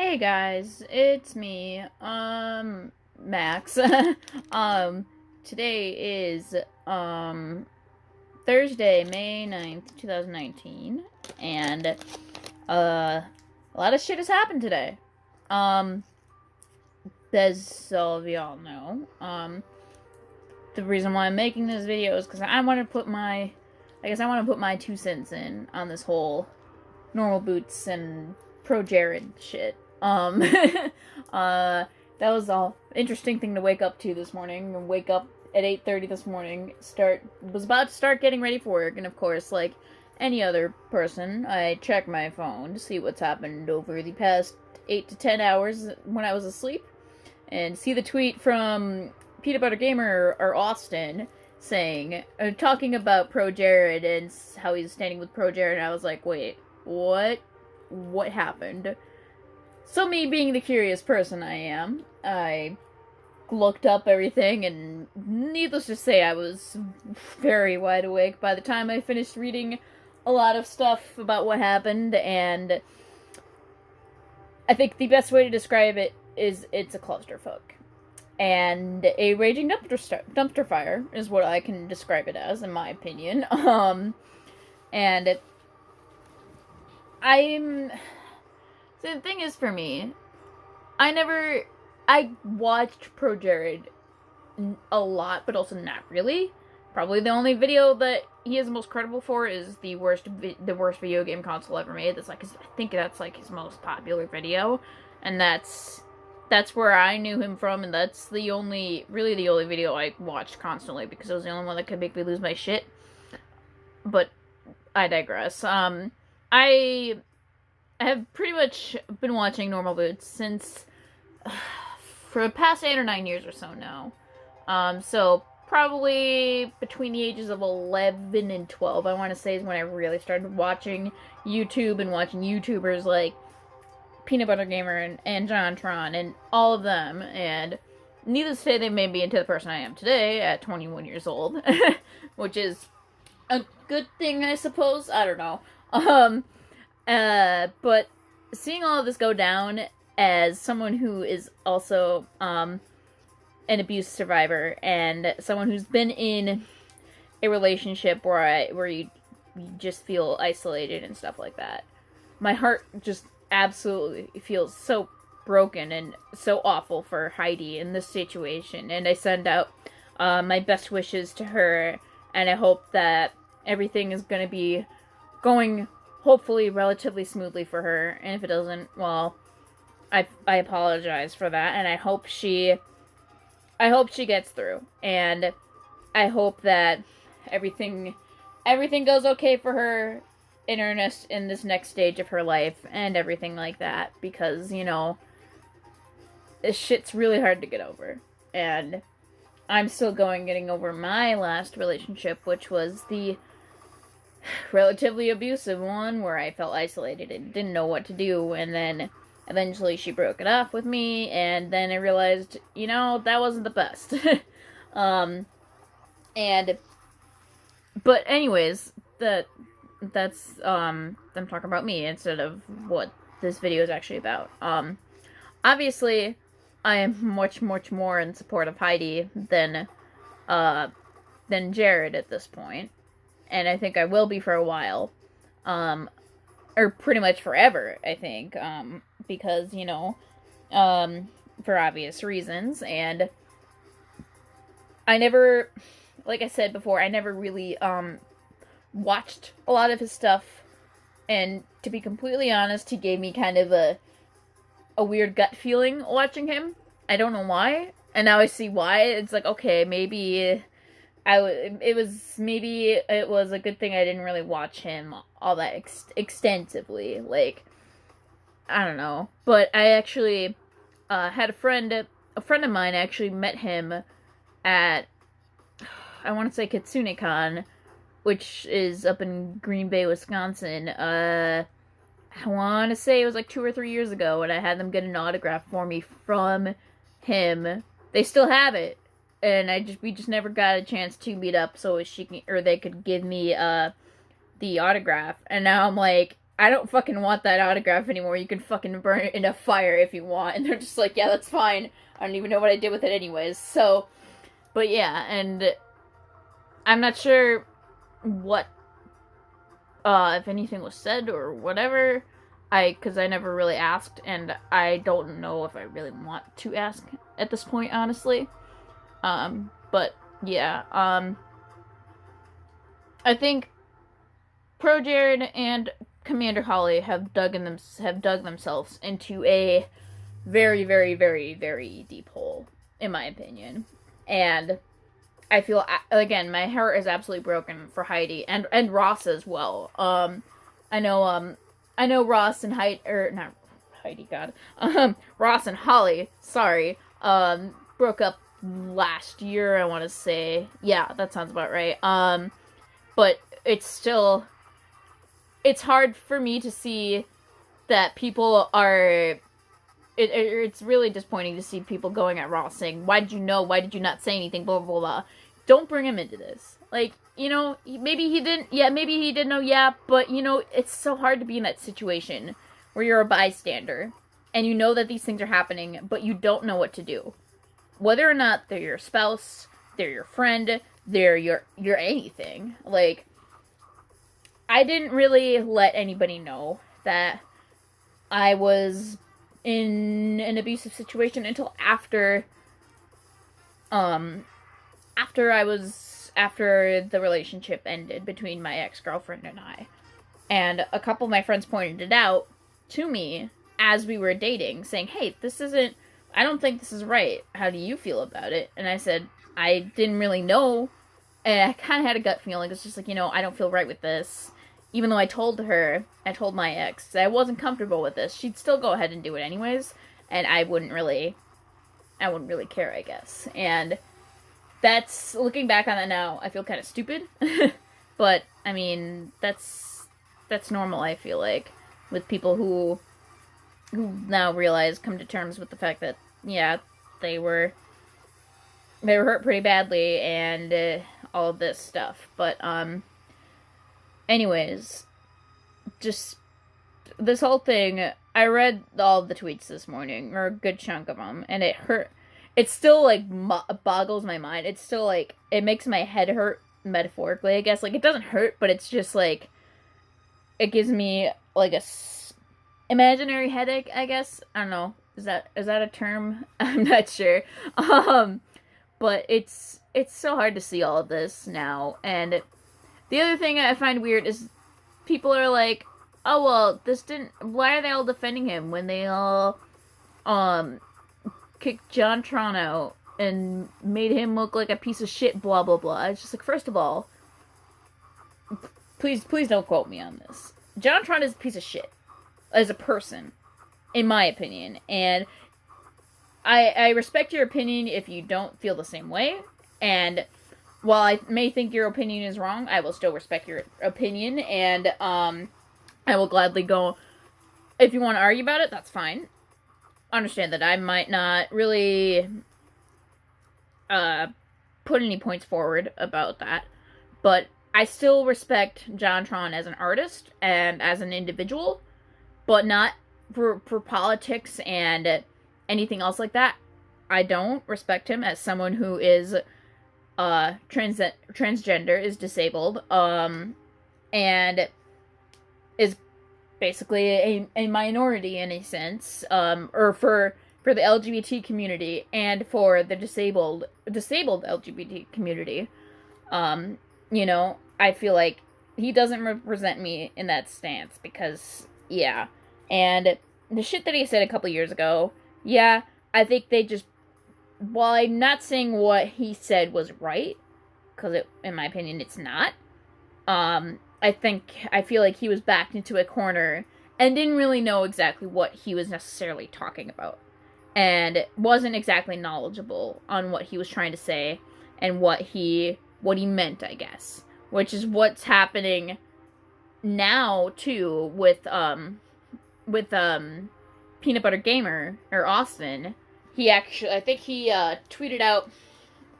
Hey guys, it's me, Max. Today is, Thursday, May 9th, 2019, and, a lot of shit has happened today. Um, as all of y'all know, the reason why I'm making this video is because I want to put my 2 cents in on this whole normal boots and Projared shit. That was all interesting thing to wake up to this morning. Wake up at 8:30 this morning. Was about to start getting ready for work, and of course, like any other person, I check my phone to see what's happened over the past 8 to 10 hours when I was asleep, and see the tweet from Peanut Butter Gamer or Austin saying, talking about Projared and how he's standing with Projared, and I was like, wait, what happened? So me being the curious person I am, I looked up everything, and needless to say, I was very wide awake by the time I finished reading a lot of stuff about what happened, and I think the best way to describe it is it's a clusterfuck. And a raging dumpster fire is what I can describe it as, in my opinion. And so the thing is, for me, I watched Projared a lot, but also not really. Probably the only video that he is most credible for is the worst video game console ever made. I think that's like his most popular video, and that's where I knew him from, and that's the only video I watched constantly because it was the only one that could make me lose my shit. But I digress. I have pretty much been watching Normal Boots since for the past 8 or 9 years or so now. So probably between the ages of 11 and 12, I want to say, is when I really started watching YouTube and watching YouTubers like Peanut Butter Gamer and JonTron and all of them. And needless to say, they made me into the person I am today at 21 years old, which is a good thing, I suppose. I don't know. But seeing all of this go down as someone who is also, an abuse survivor and someone who's been in a relationship where you just feel isolated and stuff like that, my heart just absolutely feels so broken and so awful for Heidi in this situation. And I send out, my best wishes to her, and I hope that everything is going to be going hopefully relatively smoothly for her, and if it doesn't, well, I apologize for that, and I hope she gets through, and I hope that everything goes okay for her in this next stage of her life and everything like that, because, you know, this shit's really hard to get over, and I'm still getting over my last relationship, which was the relatively abusive one where I felt isolated and didn't know what to do, and then eventually she broke it off with me, and then I realized, you know, that wasn't the best. But anyways, that's I'm talking about me instead of what this video is actually about. Obviously, I am much more in support of Heidi than Jared at this point. And I think I will be for a while, or pretty much forever, I think, because, you know, for obvious reasons, and I never, like I said before, I never really, watched a lot of his stuff, and to be completely honest, he gave me kind of a weird gut feeling watching him. I don't know why, and now I see why. It's like, okay, maybe it was a good thing I didn't really watch him all that extensively. Like, I don't know. But I actually had a friend of mine actually met him at, I want to say KitsuneCon, which is up in Green Bay, Wisconsin. I want to say it was like 2 or 3 years ago, and I had them get an autograph for me from him. They still have it. And we just never got a chance to meet up so they could give me the autograph. And now I'm like, I don't fucking want that autograph anymore. You can fucking burn it in a fire if you want. And they're just like, yeah, that's fine. I don't even know what I did with it anyways. So, but yeah, and I'm not sure what, if anything was said or whatever. Because I never really asked, and I don't know if I really want to ask at this point, honestly. But yeah, I think Projared and Commander Holly have dug themselves into a very, very, very, very deep hole, in my opinion. And I feel, again, my heart is absolutely broken for Heidi and Ross as well. I know Ross and Heidi, or not Heidi, God, Ross and Holly, sorry, broke up last year, I want to say. Yeah, that sounds about right. But it's hard for me to see that people are. It's really disappointing to see people going at Ross saying, "Why did you know? Why did you not say anything?" Blah blah blah. Don't bring him into this. Like, maybe he didn't. Yeah, maybe he didn't know. Yeah, but it's so hard to be in that situation where you're a bystander and you know that these things are happening, but you don't know what to do. Whether or not they're your spouse, they're your friend, they're your anything. Like, I didn't really let anybody know that I was in an abusive situation until after the relationship ended between my ex-girlfriend and I. And a couple of my friends pointed it out to me as we were dating, saying, "Hey, I don't think this is right. How do you feel about it?" And I said, I didn't really know. And I kind of had a gut feeling. It's just like, I don't feel right with this. Even though I told my ex that I wasn't comfortable with this, she'd still go ahead and do it anyways. And I wouldn't really care, I guess. And that's, looking back on it now, I feel kind of stupid. But, I mean, that's normal, I feel like, with people who now come to terms with the fact that, yeah, they were hurt pretty badly and all of this stuff. But, anyways, just this whole thing, I read all the tweets this morning, or a good chunk of them, and it hurt. It still, like, boggles my mind. It's still, like, it makes my head hurt, metaphorically, I guess. Like, it doesn't hurt, but it's just, like, it gives me, like, imaginary headache, I guess. I don't know. Is that a term? I'm not sure. But it's so hard to see all of this now. And the other thing I find weird is people are like, "Oh, well, why are they all defending him when they all kicked John Tron out and made him look like a piece of shit, blah blah blah." It's just like, first of all, please don't quote me on this. John Tron is a piece of shit as a person, in my opinion, and I respect your opinion if you don't feel the same way. And while I may think your opinion is wrong, I will still respect your opinion, and I will gladly go. If you want to argue about it, that's fine. Understand that I might not really put any points forward about that, but I still respect John Tron as an artist and as an individual, but not for politics and anything else like that. I don't respect him as someone who is transgender, is disabled, and is basically a minority in a sense, or for the LGBT community and for the disabled LGBT community. I feel like he doesn't represent me in that stance because, yeah. And the shit that he said a couple years ago, yeah, I think they just, while I'm not saying what he said was right, because in my opinion it's not, I feel like he was backed into a corner and didn't really know exactly what he was necessarily talking about, and wasn't exactly knowledgeable on what he was trying to say and what he meant, I guess, which is what's happening now too with Peanut Butter Gamer, or Austin. I think he tweeted out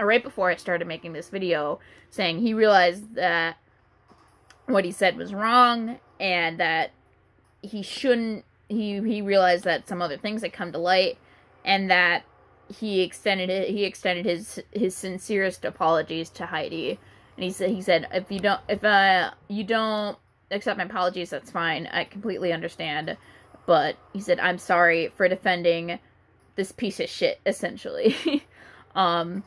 right before I started making this video saying he realized that what he said was wrong and that he shouldn't. He realized that some other things had come to light, and that he extended his sincerest apologies to Heidi. And he said if you don't accept my apologies, that's fine. I completely understand. But he said, I'm sorry for defending this piece of shit, essentially. And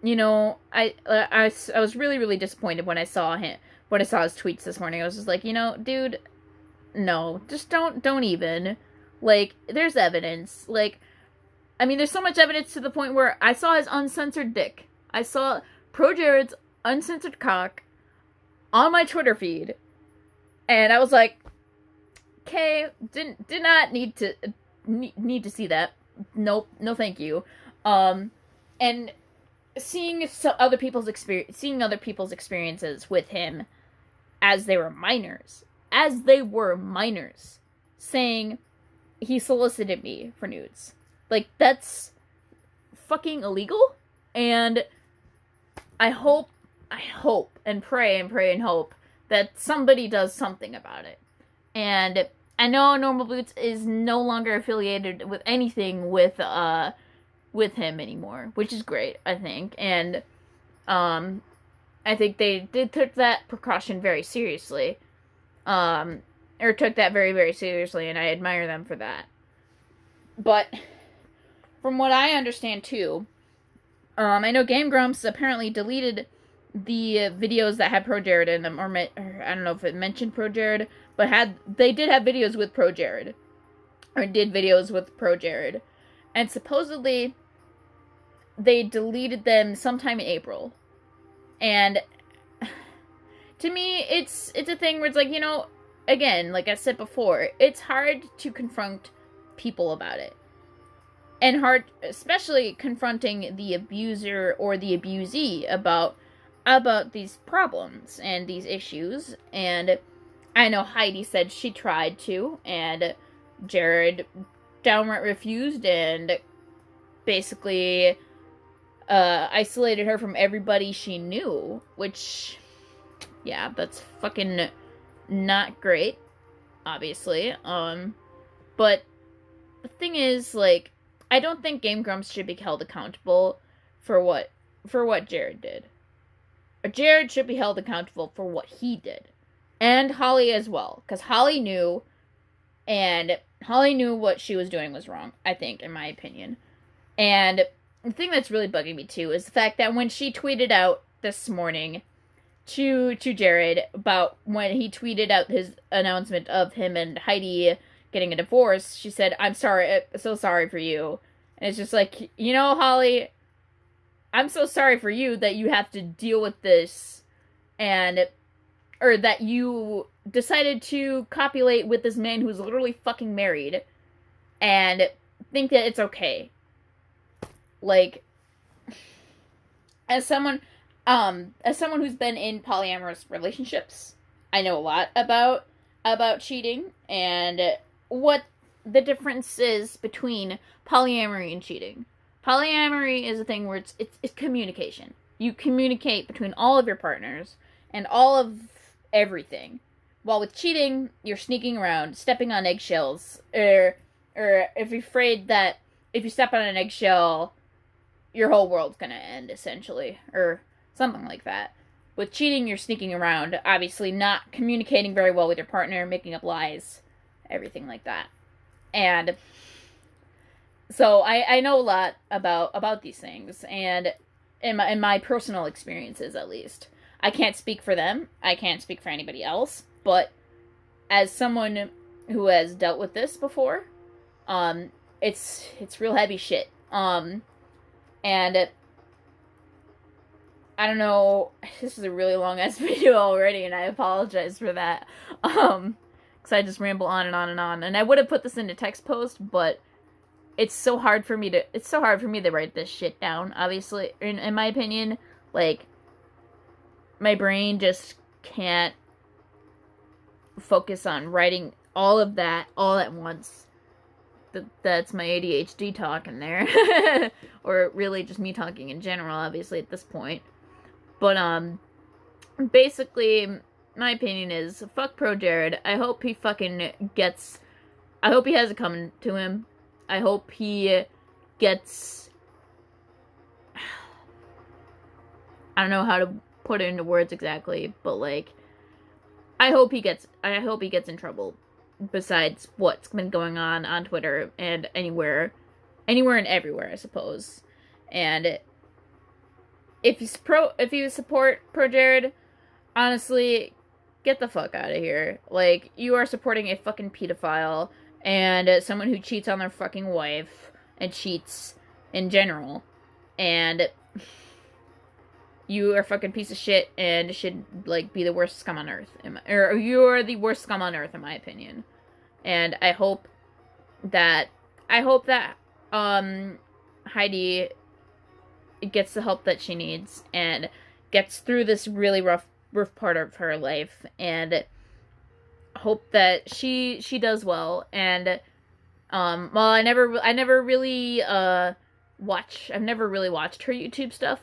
you know, I was really, really disappointed when I saw his tweets this morning. I was just like, you know, dude, no, just don't even. Like, there's evidence. Like, I mean, there's so much evidence to the point where I saw his uncensored dick. I saw Projared's uncensored cock on my Twitter feed, and I was like, okay, did not need to see that. Nope, no thank you. And seeing other people's experiences with him as they were minors, saying he solicited me for nudes. Like, that's fucking illegal, and I hope and pray and hope that somebody does something about it. And I know Normal Boots is no longer affiliated with anything with him anymore, which is great, I think. And I think they took that precaution very seriously. Or took that very, very seriously, and I admire them for that. But from what I understand too, I know Game Grumps apparently deleted the videos that had Projared in them, or I don't know if it mentioned Projared, but they did have videos with Projared, or did videos with Projared, and supposedly they deleted them sometime in April. And to me, it's a thing where it's like, you know, again, like I said before, it's hard to confront people about it. And hard, especially confronting the abuser or the abusee about these problems and these issues. And I know Heidi said she tried to, and Jared downright refused and basically isolated her from everybody she knew, which, yeah, that's fucking not great, obviously. But the thing is, like, I don't think Game Grumps should be held accountable for what Jared did. Jared should be held accountable for what he did. And Holly as well. Because Holly knew what she was doing was wrong, I think, in my opinion. And the thing that's really bugging me, too, is the fact that when she tweeted out this morning to Jared about when he tweeted out his announcement of him and Heidi getting a divorce, she said, I'm sorry, so sorry for you. And it's just like, you know, Holly, I'm so sorry for you that you have to deal with this, or that you decided to copulate with this man who's literally fucking married, and think that it's okay. Like, as someone who's been in polyamorous relationships, I know a lot about cheating and what the difference is between polyamory and cheating. Polyamory is a thing where it's communication. You communicate between all of your partners and all of everything. While with cheating, you're sneaking around, stepping on eggshells, or if you're afraid that if you step on an eggshell, your whole world's gonna end, essentially, or something like that. With cheating, you're sneaking around, obviously not communicating very well with your partner, making up lies, everything like that. And so I know a lot about these things, and in my personal experiences, at least. I can't speak for them. I can't speak for anybody else. But as someone who has dealt with this before, it's real heavy shit. And I don't know. This is a really long ass video already, and I apologize for that. Because I just ramble on and on and on. And I would have put this into text post, but it's so hard for me to write this shit down, obviously, in my opinion. Like, my brain just can't focus on writing all of that all at once. That's my ADHD talking there. Or really just me talking in general, obviously, at this point. But, basically, my opinion is, fuck Projared. I hope he fucking gets... I hope he has it coming to him. I hope he gets... I don't know how to put it into words exactly, but, like, I hope he gets in trouble. Besides what's been going on Twitter and anywhere and everywhere, I suppose. And if you support Projared, honestly, get the fuck out of here. Like, you are supporting a fucking pedophile and someone who cheats on their fucking wife and cheats in general. And you are a fucking piece of shit and should, like, be the worst scum on earth. Or you're the worst scum on earth, in my opinion. And I hope that Heidi gets the help that she needs and gets through this really rough part of her life, and hope that she does well. And well, I've never really watched her YouTube stuff.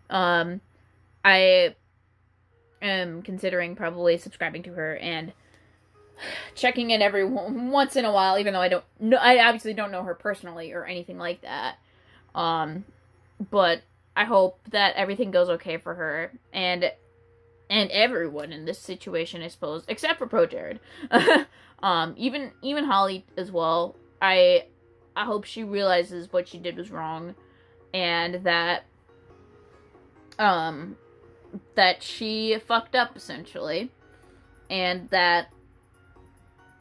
I am considering probably subscribing to her and checking in every once in a while, even though I obviously don't know her personally or anything like that. But I hope that everything goes okay for her and everyone in this situation, I suppose, except for Projared. Even Holly as well. I hope she realizes what she did was wrong, and that she fucked up, essentially. And that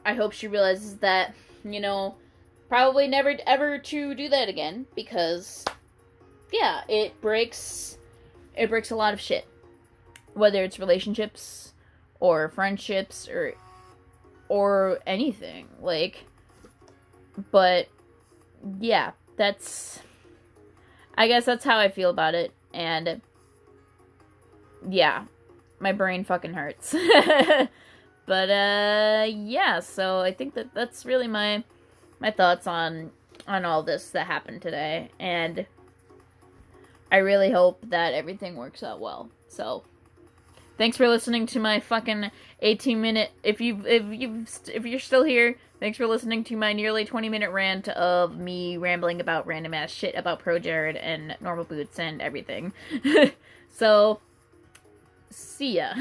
I hope she realizes that, you know, probably never ever to do that again, because, yeah, it breaks a lot of shit. Whether it's relationships, or friendships, or anything, like, but, yeah, I guess that's how I feel about it, and yeah, my brain fucking hurts. But, yeah, so I think that's really my thoughts on all this that happened today, and I really hope that everything works out well. So, thanks for listening to my fucking 18-minute, if you're still here, thanks for listening to my nearly 20-minute rant of me rambling about random ass shit about Projared and normal boots and everything. So, see ya.